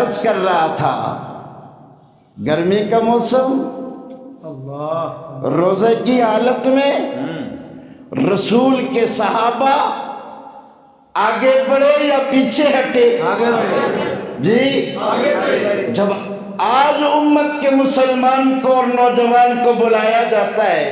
عرض کر رہا تھا، گرمی کا موسم، روزے کی حالت میں رسول کے صحابہ آگے بڑھے یا پیچھے ہٹے؟ جی، جب آج امت کے مسلمان کو اور نوجوان کو بلایا جاتا ہے،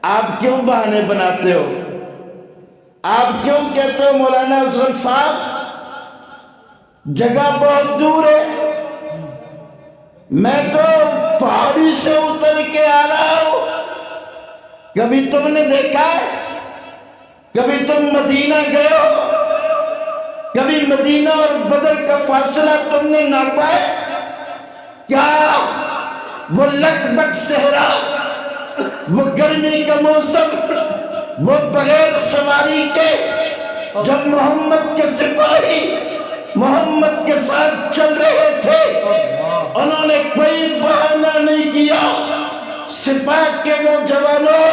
آپ کیوں بہانے بناتے ہو؟ آپ کیوں کہتے ہو مولانا اصغر صاحب جگہ بہت دور ہے، میں تو پہاڑی سے اتر کے آ رہا ہوں؟ کبھی تم نے دیکھا ہے؟ کبھی تم مدینہ گئے ہو؟ کبھی مدینہ اور بدر کا فاصلہ تم نے ناپا ہے؟ کیا وہ لک بک صحرا، وہ گرمی کا موسم، وہ بغیر سواری کے جب محمد کے سپاہی محمد کے ساتھ چل رہے تھے، انہوں نے کوئی بہانہ نہیں کیا؟ سپاہ کے نوجوانوں،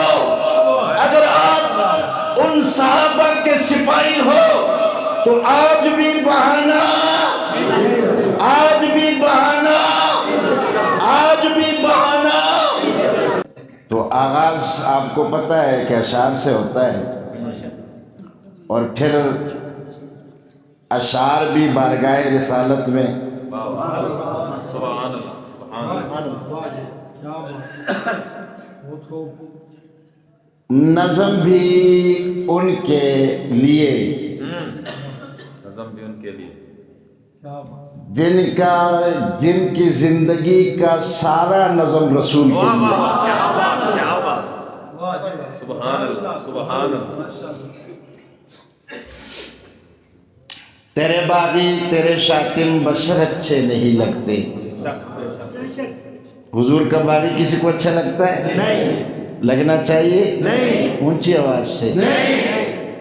اگر آپ ان صحابہ کے سپاہی ہو تو آج بھی بہانہ، آج بھی بہانہ، آج بھی بہانہ۔ تو آغاز آپ کو پتہ ہے کہ اشعار سے ہوتا ہے، اور پھر اشعار بھی بارگاہ رسالت میں، نظم بھی ان کے لیے، نظم بھی ان کے لیے جن کی زندگی کا سارا نظم رسول کے لیے۔ سبحان اللہ، سبحان اللہ۔ تیرے باغی تیرے شاتم بشر اچھے نہیں لگتے۔ حضور کا باغی کسی کو اچھا لگتا ہے؟ نہیں۔ لگنا چاہیے؟ نہیں۔ اونچی آواز سے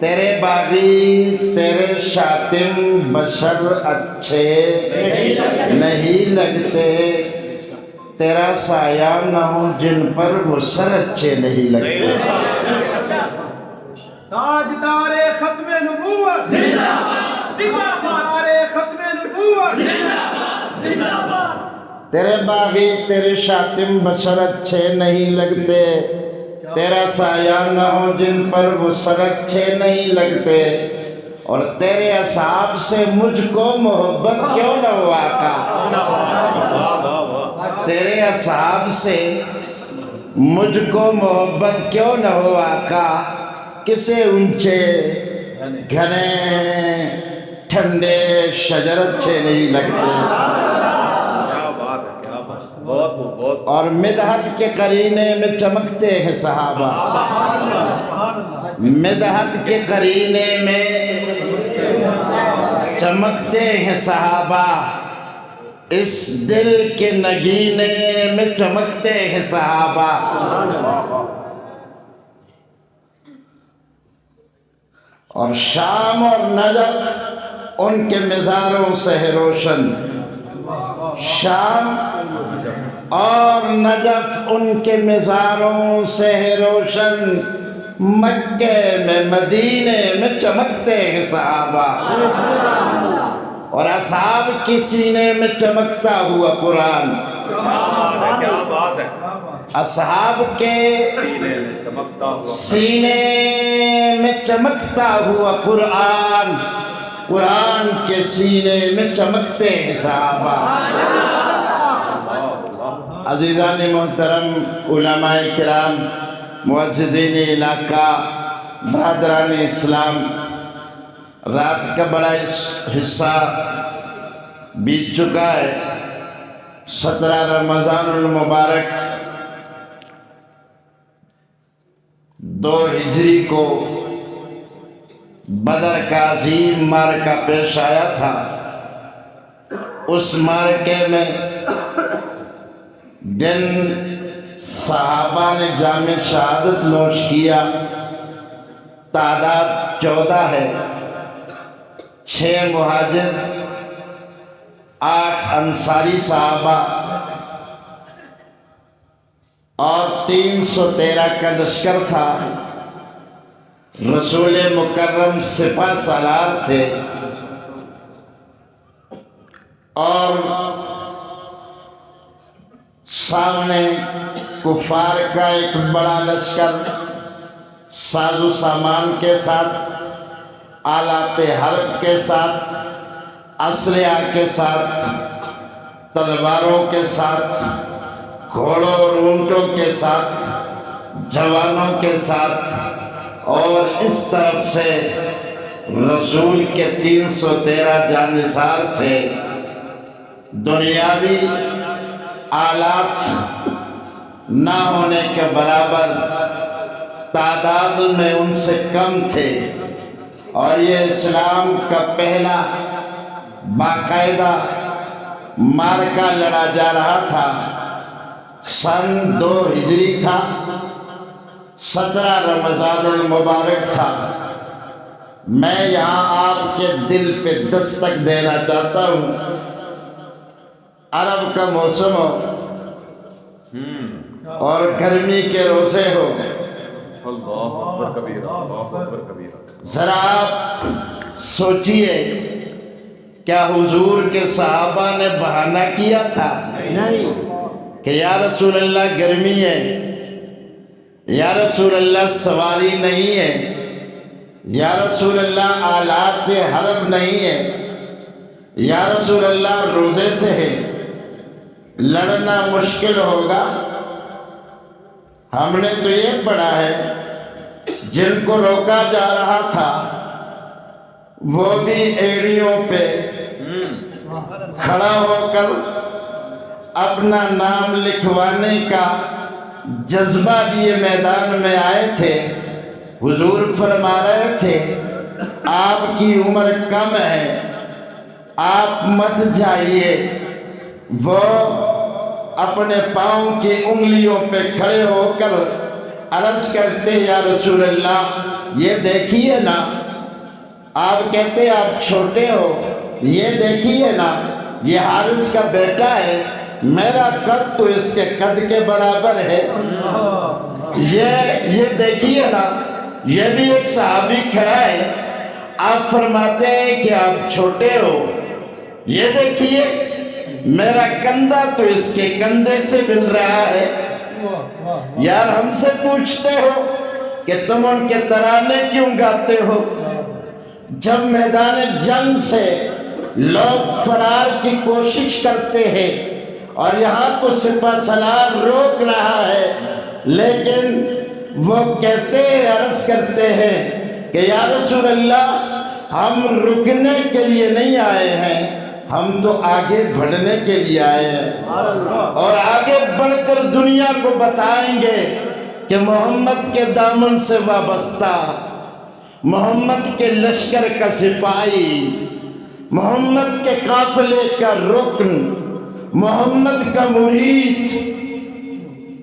تیرے باغی تیرے شاتم بشر اچھے نہیں لگتے، تیرا سایہ نہ ہو جن پر وہ سر اچھے نہیں لگتے۔ تاجدار ختم نبوت زندہ باد، تاجدار ختم نبوت زندہ باد۔ تیرے باغی تیرے شاتم بشر اچھے نہیں لگتے، تیرا سایہ نہ ہو جن پر وہ سر اچھے نہیں لگتے، اور تیرے اصحاب سے مجھ کو محبت کیوں نہ ہو آقا؟ تیرے اصحاب سے مجھ کو محبت کیوں نہ ہو آقا؟ کسے اونچے گھنے ٹھنڈے شجر اچھے نہیں لگتے، اور مدحت کے قرینے میں چمکتے ہیں صحابہ، مدحت کے قرینے میں چمکتے ہیں صحابہ، اس دل کے نگینے میں چمکتے ہیں صحابہ۔ اور شام اور نجف ان کے مزاروں سے ہے روشن، شام اور نجف ان کے مزاروں سے ہے روشن، مکے میں مدینے میں چمکتے ہیں صحابہ، اور اصحاب کی سینے میں چمکتا ہوا قرآن، کیا بات ہے، اصحاب کے سینے میں چمکتا ہوا قرآن، قرآن کے سینے میں چمکتے ہیں صحابہ۔ عزیزان محترم، علماء کرام، معززین علاقہ، برادران اسلام، رات کا بڑا حصہ بیت چکا ہے۔ 17 رمضان المبارک 2 ہجری کو بدر کا عظیم معرکہ پیش آیا تھا۔ اس معرکے میں جن صحابہ نے جام شہادت نوش کیا تعداد 14 ہے، 6 مہاجر، 8 انصاری صحابہ اور 313 کا لشکر تھا۔ رسول مکرم سپہ سالار تھے، اور سامنے کفار کا ایک بڑا لشکر ساز و سامان کے ساتھ، آلات حرب کے ساتھ، اسلحہ کے ساتھ، تلواروں کے ساتھ، گھوڑوں اور اونٹوں کے ساتھ، جوانوں کے ساتھ، اور اس طرف سے رسول کے 313 جانثار تھے۔ دنیاوی آلات نہ ہونے کے برابر تعداد میں ان سے کم تھے، اور یہ اسلام کا پہلا باقاعدہ معرکہ لڑا جا رہا تھا۔ سن 2 ہجری تھا، 17 رمضان المبارک تھا۔ میں یہاں آپ کے دل پہ دستک دینا چاہتا ہوں۔ عرب کا موسم ہو اور گرمی کے روزے ہو، اللہ اکبر کبیرہ، اللہ اکبر کبیرہ۔ ذرا آپ سوچئے، کیا حضور کے صحابہ نے بہانہ کیا تھا کہ یا رسول اللہ گرمی ہے، یا رسول اللہ سواری نہیں ہے، یا رسول اللہ آلات حرب نہیں ہے، یا رسول اللہ روزے سے ہے، لڑنا مشکل ہوگا؟ ہم نے تو یہ پڑھا ہے جن کو روکا جا رہا تھا وہ بھی ایڑیوں پہ کھڑا ہو کر اپنا نام لکھوانے کا جذبہ لیے میدان میں آئے تھے۔ حضور فرما رہے تھے آپ کی عمر کم ہے، آپ مت جائیے۔ وہ اپنے پاؤں کی انگلیوں پہ کھڑے ہو کر عرض کرتے یا رسول اللہ یہ دیکھیے نا، آپ کہتے آپ چھوٹے ہو، یہ دیکھیے نا یہ حارث کا بیٹا ہے، میرا قد تو اس کے قد کے برابر ہے، یہ دیکھیے نا یہ بھی ایک صحابی کھڑا ہے، آپ فرماتے ہیں کہ آپ چھوٹے ہو، یہ دیکھیے میرا کندھا تو اس کے کندھے سے مل رہا ہے۔ یار ہم سے پوچھتے ہو کہ تم ان کے ترانے کیوں گاتے ہو؟ جب میدان جنگ سے لوگ فرار کی کوشش کرتے ہیں اور یہاں تو سپہ سالار روک رہا ہے، لیکن وہ کہتے ہیں، عرض کرتے ہیں کہ یا رسول اللہ ہم رکنے کے لیے نہیں آئے ہیں، ہم تو آگے بڑھنے کے لیے آئے ہیں، اور آگے بڑھ کر دنیا کو بتائیں گے کہ محمد کے دامن سے وابستہ، محمد کے لشکر کا سپاہی، محمد کے قافلے کا رکن، محمد کا مرید،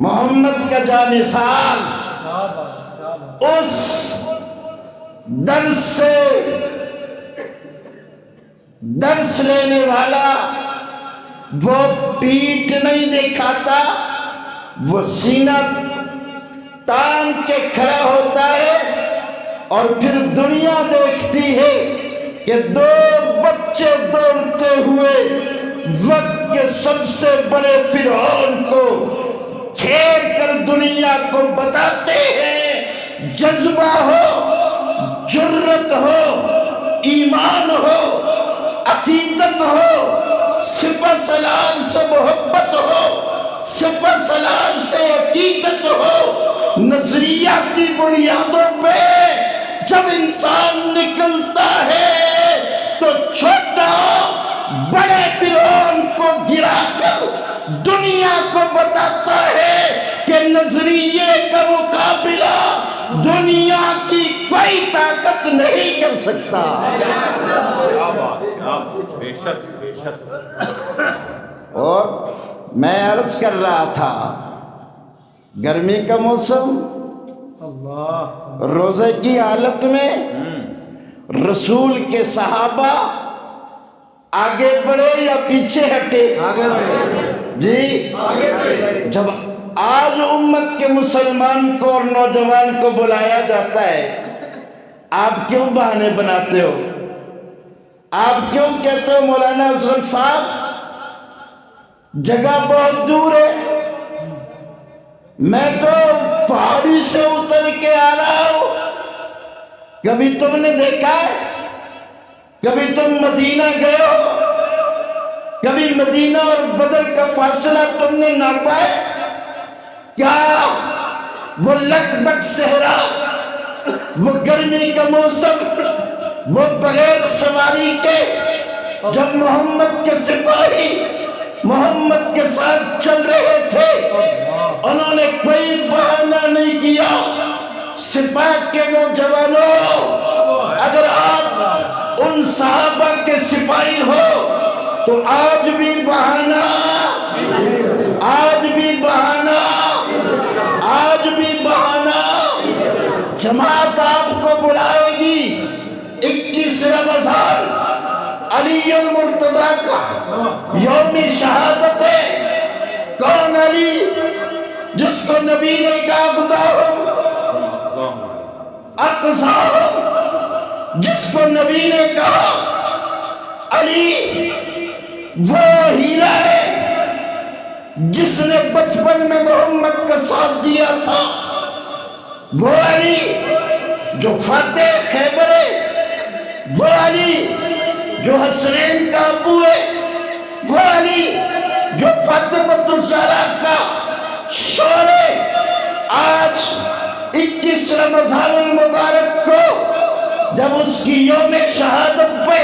محمد کا جانثار، اس درس لینے والا وہ پیٹھ نہیں دکھاتا، وہ سینہ تان کے کھڑا ہوتا ہے، اور پھر دنیا دیکھتی ہے کہ 2 بچے دوڑتے ہوئے وقت کے سب سے بڑے فرعون کو گھیر کر دنیا کو بتاتے ہیں، جذبہ ہو، جرت ہو، ایمان ہو، عقیدت ہو، سپہ سالار سے محبت ہو، سپہ سالار سے عقیدت ہو، نظریاتی بنیادوں پہ جب انسان نکلتا ہے تو چھوٹا بڑے فرعون کو گرا کر دنیا کو بتاتا ہے کہ نظریے کا مقابلہ دنیا کی کوئی طاقت نہیں کر سکتا۔ کیا بات، کیا بات، بے شک بے شک۔ اور میں عرض کر رہا تھا گرمی کا موسم، روزے کی حالت میں رسول کے صحابہ آگے بڑھے یا پیچھے ہٹے؟ آگے بڑھے جی آگے بڑھے۔ جب آج امت کے مسلمان کو اور نوجوان کو بلایا جاتا ہے، آپ کیوں بہانے بناتے ہو؟ آپ کیوں کہتے ہو مولانا اصغر صاحب جگہ بہت دور ہے، میں تو پہاڑی سے اتر کے آ رہا ہوں۔ کبھی تم نے دیکھا ہے؟ کبھی تم مدینہ گئے ہو؟ کبھی مدینہ اور بدر کا فاصلہ تم نے ناپا ہے؟ کیا وہ لکدک صحرا، وہ گرمی کا موسم، وہ بغیر سواری کے جب محمد کے سپاہی محمد کے ساتھ چل رہے تھے، انہوں نے کوئی بہانہ نہیں کیا۔ سپاہ کے نوجوانوں، اگر آپ ان صحابہ کے سپاہی ہو تو آج بھی بہانہ، آج بھی بہانہ، آج بھی بہانہ۔ جماعت آپ کو بلائے گی 21 رمضان علی المرتضیٰ کا یوم شہادت ہے۔ کون علی؟ جس کو نبی نے کہا اقصاہم، جس کو نبی نے کہا علی وہ ہیرا ہے جس نے بچپن میں محمد کا ساتھ دیا تھا، وہ علی جو فاتح خیبر ہے، وہ علی جو حسنین کا ابو ہے، وہ علی جو فاطمۃ الزہرا کا شوہر ہے۔ آج 21 رمضان المبارک کو جب اس کی یوم شہادت پہ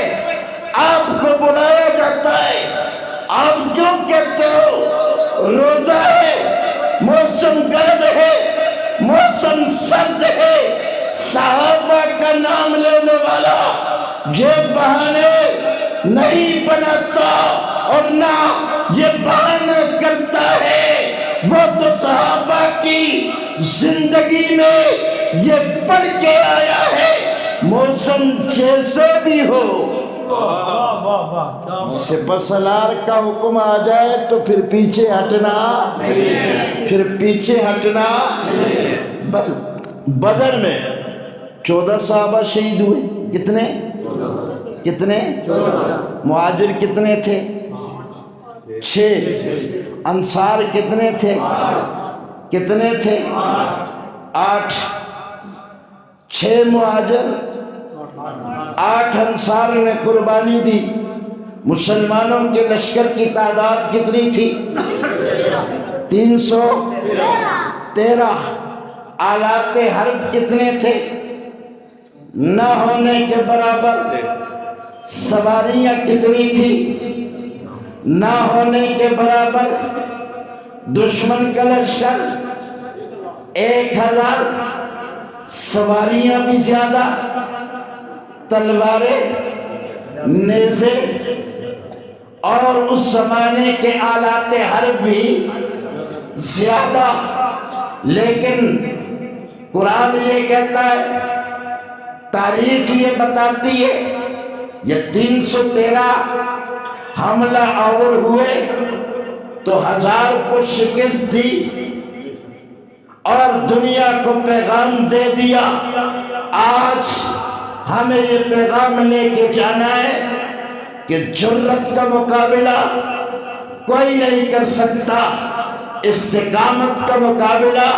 آپ کو بلایا جاتا ہے، آپ کیوں کہتے ہو روزہ ہے، موسم گرم ہے، موسم سرد ہے؟ صحابہ کا نام لینے والا یہ بہانے نہیں بناتا اور نہ یہ بہانہ کرتا ہے، وہ تو صحابہ کی زندگی میں یہ پڑھ کے آیا ہے، موسم جیسے بھی ہو۔ سپہ سالار کا حکم آ جائے تو پھر پیچھے ہٹنا، پھر پیچھے ہٹنا۔ بدر میں 14 صحابہ شہید ہوئے، کتنے؟ کتنے؟ مہاجر کتنے تھے؟ 6۔ انصار کتنے تھے؟ کتنے تھے؟ 8۔ 6 مہاجر 8 انصار نے قربانی دی۔ مسلمانوں کے لشکر کی تعداد کتنی تھی؟ 313۔ آلات حرب کتنے تھے؟ نہ ہونے کے برابر۔ سواریاں کتنی تھی؟ نہ ہونے کے برابر۔ دشمن کا لشکر 1000، سواریاں بھی زیادہ، تلواریں، نیزے اور اس زمانے کے آلات حرب بھی زیادہ۔ لیکن قرآن یہ کہتا ہے، تاریخ یہ بتاتی ہے، یہ 313 حملہ آور ہوئے تو 1000 کو شکست دی اور دنیا کو پیغام دے دیا۔ آج ہمیں یہ پیغام لے کے جانا ہے کہ جرت کا مقابلہ کوئی نہیں کر سکتا، استقامت کا مقابلہ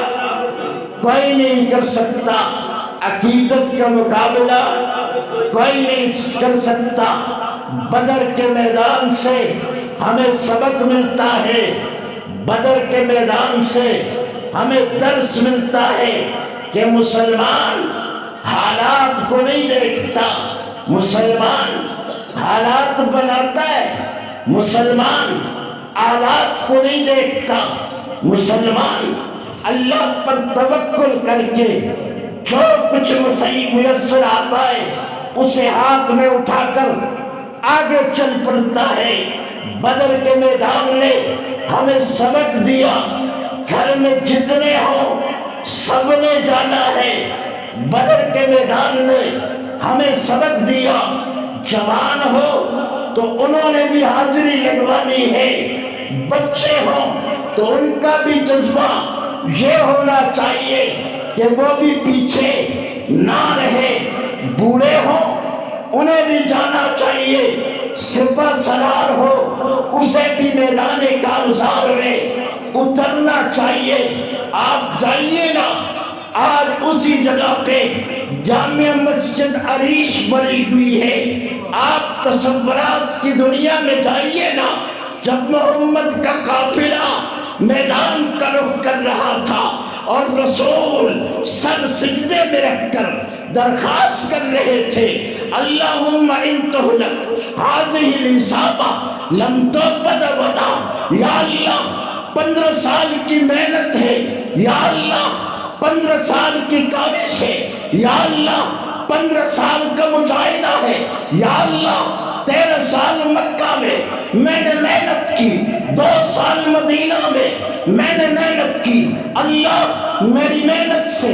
کوئی نہیں کر سکتا، عقیدت کا مقابلہ کوئی نہیں کر سکتا۔ بدر کے میدان سے ہمیں سبق ملتا ہے، بدر کے میدان سے ہمیں درس ملتا ہے کہ مسلمان حالات کو نہیں دیکھتا، مسلمان حالات بناتا ہے، مسلمان آلات کو نہیں دیکھتا، مسلمان اللہ پر توکل کر کے جو کچھ میسر آتا ہے اسے ہاتھ میں اٹھا کر آگے چل پڑتا ہے۔ بدر کے میدان نے ہمیں سبق دیا، گھر میں جتنے ہوں سب نے جانا ہے۔ بدر کے میدان نے ہمیں سبق دیا، جوان ہو تو انہوں نے بھی حاضری لگوانی ہے، بچے ہوں تو ان کا بھی جذبہ یہ ہونا چاہیے کہ وہ بھی پیچھے نہ رہے، بوڑھے ہوں انہیں بھی جانا چاہیے، سپہ سالار ہو اسے بھی میدان کار اترنا چاہیے. آپ جائیے نا آج اسی جگہ پہ جامع مسجد عریش بنی ہوئی ہے. آپ تصورات کی دنیا میں جائیے نا. جب محمد کا قافلہ میدان کا رخ کر رہا تھا اور رسول سر سجدے میں رکھ کر درخواست کر رہے تھے اللہم ان تہلک ہذہ العصابہ لم تعبد ابدا. یا اللہ 15 سال کی محنت ہے، یا اللہ 15 سال کی کاوش ہے، یا اللہ 15 سال کا مجاہدہ ہے، یا اللہ 13 سال مکہ میں نے محنت کی، 2 سال مدینہ میں نے محنت کی. اللہ میری محنت سے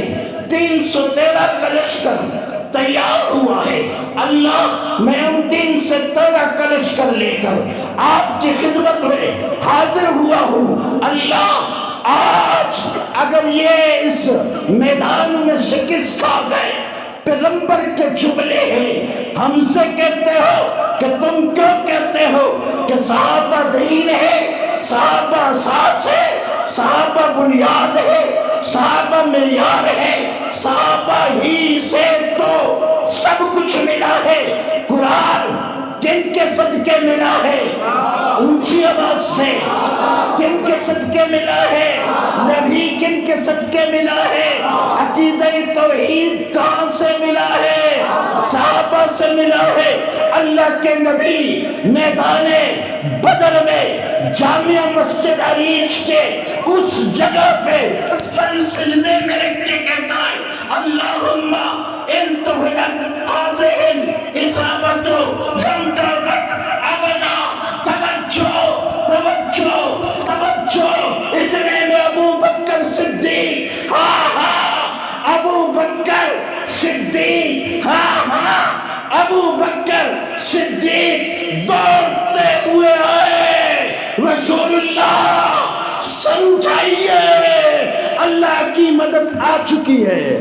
313 کا لشکر تیار ہوا ہے. اللہ میں ان 313 کا لشکر لے کر آپ کی خدمت میں حاضر ہوا ہوں. اللہ آج اگر یہ اس میدان میں شکست کھا گئے، پیغمبر کے جملے ہیں، ہم سے کہتے ہو کہ تم کیوں کہتے ہو کہ صحابہ دین ہے، صحابہ اساس ہے، صحابہ بنیاد ہے، صحابہ معیار ہے، صحابہ ہی سے تو سب کچھ ملا ہے. قرآن کن کے صدقے ملا ہے؟ اونچی آواز سے کن کے صدقے ملا ہے؟ نبی کن کے صدقے ملا ہے؟ عقیدہ توحید کہاں سے ملا ہے؟ صحابہ سے ملا ہے. اللہ کے نبی میدان بدر میں جامع مسجد عریش کے اس جگہ پہ سر سجدے میں رکھ کے کہتا ہے اللہم ان تہلک ہذہ العصابۃ لم تعبد ابدا. توجہ توجہ توجہ. اتنے میں ابو بکر صدیق، ابو بکر صدیق، ابو بکر صدیق دوڑتے ہوئے آئے. رسول اللہ سمجھائیے اللہ کی مدد آ چکی ہے.